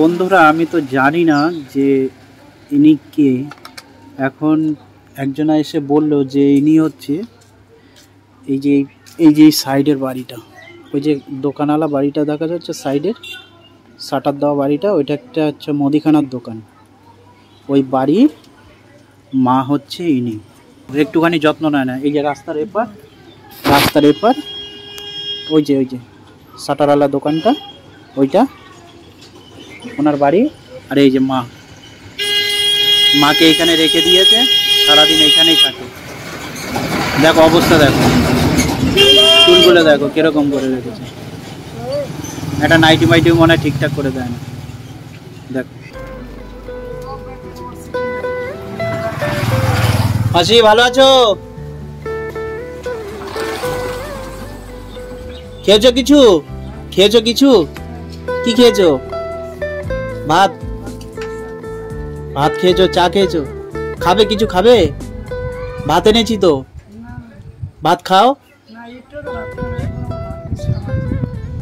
বন্ধুরা আমি তো জানি না যে ইনি কে। এখন একজন এসে বলল যে ইনি হচ্ছে এই যে সাইডের বাড়িটা, ওই যে দোকানওয়ালা বাড়িটা দেখা যাচ্ছে সাইডের শাটার দেওয়া বাড়িটা, ওইটা একটা হচ্ছে মুদিখানার দোকান। ওই বাড়ির মা হচ্ছে ইনি। একটুখানি যত্ন নেয় না। এই যে রাস্তার এপার ওই যে শাটারওয়ালা দোকানটা, ওইটা ওনার বাড়ি। আর এই যে মাকে এখানে রেখে দিয়েছে, সারাদিন এখানেই থাকে। দেখো অবস্থা, দেখো চুলগুলো দেখো কিরকম করে রেখেছে। একটা নাইটি মাইটি মনে হয় ঠিকঠাক করে দেয় না। দেখো হাসি, ভালো আছো? খেয়েছো কিছু? কি খেয়েছো? ভাত খেয়েছো? চা খেয়েছো? খাবে কিছু? খাবে? ভাত এনেছি তো, ভাত খাও।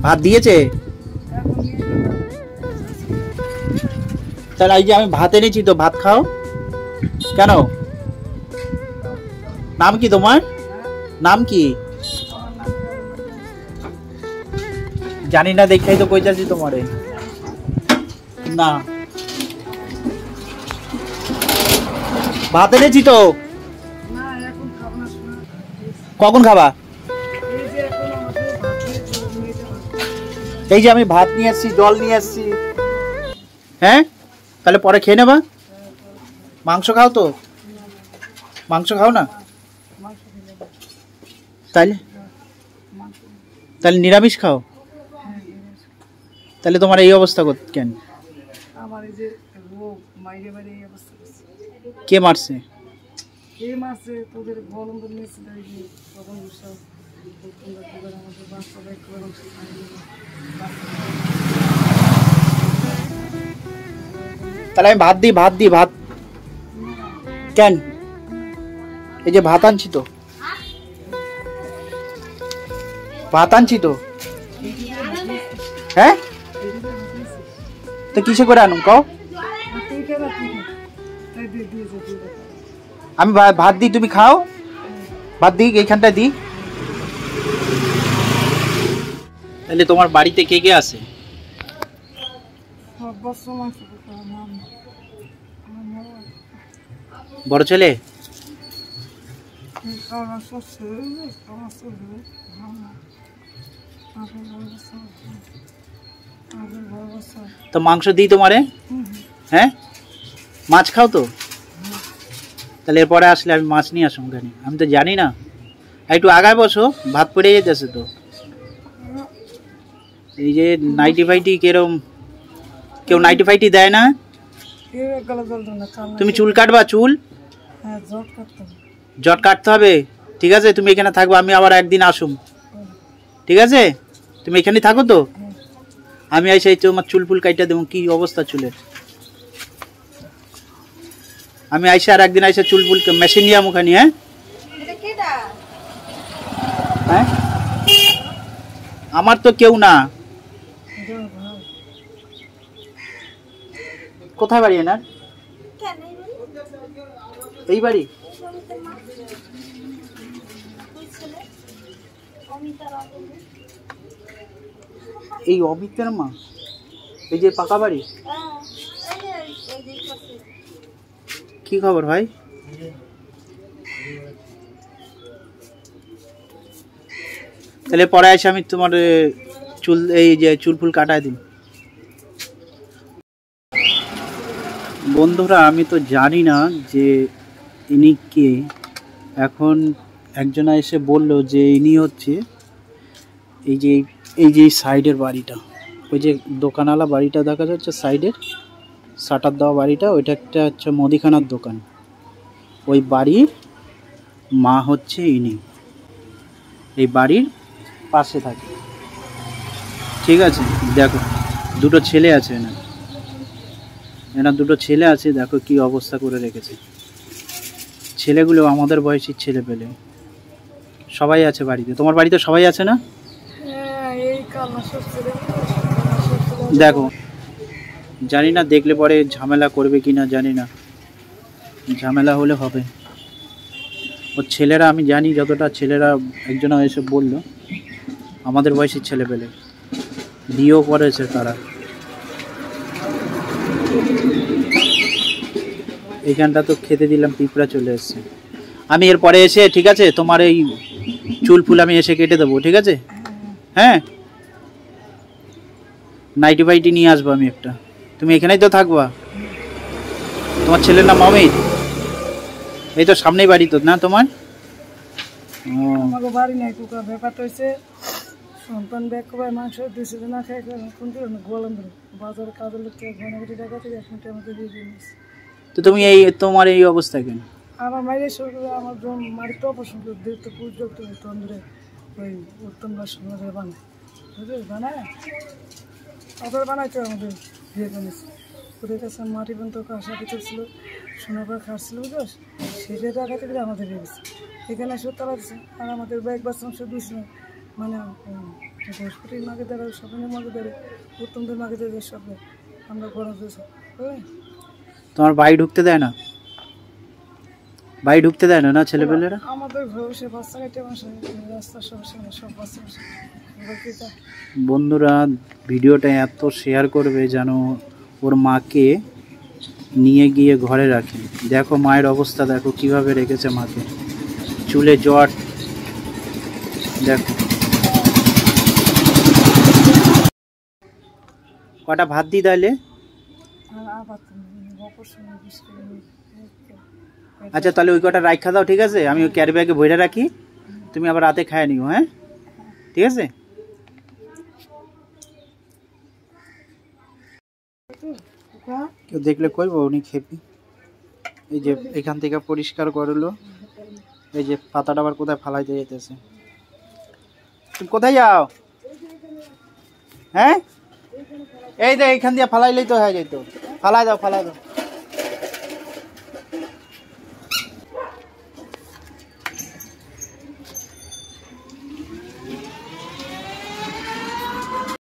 ভাত দিয়েছে? তাহলে এই যে আমি ভাত এনেছি তো, ভাত খাও। কেন? নাম কি তোমার? নাম কি জানি না, দেখাই তো কইতাছি তোমারে। না, ভাত এনেছি তো। কখন খাবা? এই যে আমি ভাত নিয়ে আসছি, জল নিয়ে আসছি। হ্যাঁ, তাহলে পরে খেয়ে নেবা। মাংস খাও তো? মাংস খাও না? তাহলে নিরামিষ খাও। তাহলে তোমার এই অবস্থা কেন? কে মারছে? তাহলে আমি ভাত দিই কেন? এই যে ভাত আনছি তো, হ্যাঁ তো কিসে করে আনুন কও? আমি ভাত দিই, তুমি খাও। ভাত দিই, এইখানটায় দিই। তাহলে তোমার বাড়িতে কে কে আছে? বড় ছেলে? তো মাংস দিই তোমারে? হ্যাঁ, মাছ খাও তো? তাহলে এরপরে আসলে আমি মাছ নিয়ে আসুন। আমি তো জানি না। একটু আগায় বসো, ভাত পড়ে যেতেছে তো। এই যে নাইটি ফাইটি কেরম, কেউ নাইটি ফাইটি দেয় না? তুমি চুল কাটবা? চুল জট কাটতে হবে। ঠিক আছে, তুমি এখানে থাকবো, আমি আবার একদিন আসুম। ঠিক আছে, তুমি এখানে থাকো তো। আমি এসে তোমার চুল ফুল কাইটা দেবো। কি অবস্থা চুলের? আমি আইসে আর একদিন আইসে চুল ফুল মেশিন নিয়ে মুখানি। হ্যাঁ, আমার তো কেউ না। কোথায় বাড়ি এনার? এই বাড়ি? এই অমিতের মা? এই যে পাকা বাড়ি? কি খবর ভাই? তাহলে পরে এসে আমি তোমার চুল, এই যে চুল ফুল কাটায় দিন। বন্ধুরা আমি তো জানি না যে ইনি কে। এখন একজন এসে বলল যে ইনি হচ্ছে এই যে সাইডের বাড়িটা, ওই যে দোকানওয়ালা বাড়িটা দেখা যাচ্ছে সাইডের শাটার দেওয়া বাড়িটা, ওইটা একটা হচ্ছে মুদিখানার দোকান। ওই বাড়ির মা হচ্ছে ইনি। এই বাড়ির পাশে থাকে। ঠিক আছে, দেখো দুটো ছেলে আছে এনার দুটো ছেলে আছে। দেখো কি অবস্থা করে রেখেছে। ছেলেগুলো আমাদের বয়সী ছেলে পেলে সবাই আছে বাড়িতে। তোমার বাড়িতে সবাই আছে না? দেখো জানি না, দেখলে পরে ঝামেলা করবে কি না জানি না, ঝামেলা হলে হবে। ওর ছেলেরা, আমি জানি যতটা, ছেলেরা একজন এসে বললো আমাদের বয়সী ছেলে পেলে বিয়েও করেছে তারা। এইখানটা তো খেতে দিলাম, পিঁপড়া চলে এসছে। আমি এরপরে এসে, ঠিক আছে, তোমার এই চুল ফুল আমি এসে কেটে দেবো, ঠিক আছে? হ্যাঁ, নাইটি ফাইটি নিয়ে আসবো আমি একটা। তুমি এখানেই তো থাকবা? তোমার ছেলের নাম অমিত? এই তো সামনেই বাড়ি তো না তোমার? আমাকে বাড়ি নাই কুকা, ব্যাপারটা হচ্ছে সন্তান ব্যাগ করে মাংস দুশো না খাই কোন গোলাম ধরে বাজারে কাজের লোক ঘনাঘটি টাকা থেকে এক মিনিটে আমাদের দিয়ে দিয়েছে। তো তুমি এই তোমার এই অবস্থা কেন? আমার মায়ের সরকার আমার মাটিতে অপারেশন করে দেখতে পুজো তন্দ্রে ওই উত্তম সমাজের বানায়, বুঝলি বানায় ওদের বানাইতে আমাদের বিয়ে করেছে। ওদের কাছে মাটি বন্ধ কাঁসা ভিতর ছিল, সোনার পর খাটছিল, বুঝস সেটা টাকা থেকে আমাদের বিয়ে গেছে। এখানে এসে তারা দিচ্ছে আর আমাদের ব্যাগ বাস মাংস দিস না, মানে বৃহস্পতির মাকে দাঁড়ায়, স্বপ্নের মাকে দাঁড়ায়, উত্তমদের মাকে দাঁড়িয়ে সব আমরা গরম দিয়েছি, বুঝলি? তোমার বাড়ি ঢুকতে দেয় না? বাড়ি ঢুকতে দেয় না না ছেলেপেলেরা? আমাদের ভবিষ্যৎ বাচ্চা কাটে রাস্তার সমস্যা সব বাচ্চা বন্ধুরা, ভিডিওটা এত শেয়ার করবে যেন ওর মাকে নিয়ে গিয়ে ঘরে রাখে। দেখো মায়ের অবস্থা, দেখো কিভাবে রেখেছে মাকে, চুলে জট, দেখো। কটা ভাত দিই তাহলে? আচ্ছা তাহলে ওই কটা রাখা দাও, ঠিক আছে? আমি ওই ক্যারি ব্যাগে ভরে রাখি, তুমি আবার রাতে খায় নিও। হ্যাঁ ঠিক আছে। কেউ দেখলে কইব উনি খেপি। এই যে এখান থেকে পরিষ্কার করলো, এই যে পাতাটা আবার কোথায় ফালাইতে যেতেছে। তুমি কোথায় যাও? হ্যাঁ এই যে এইখান দিয়ে ফালাইলেই তো হয়ে যেত। ফালাই দাও, ফালাই দাও।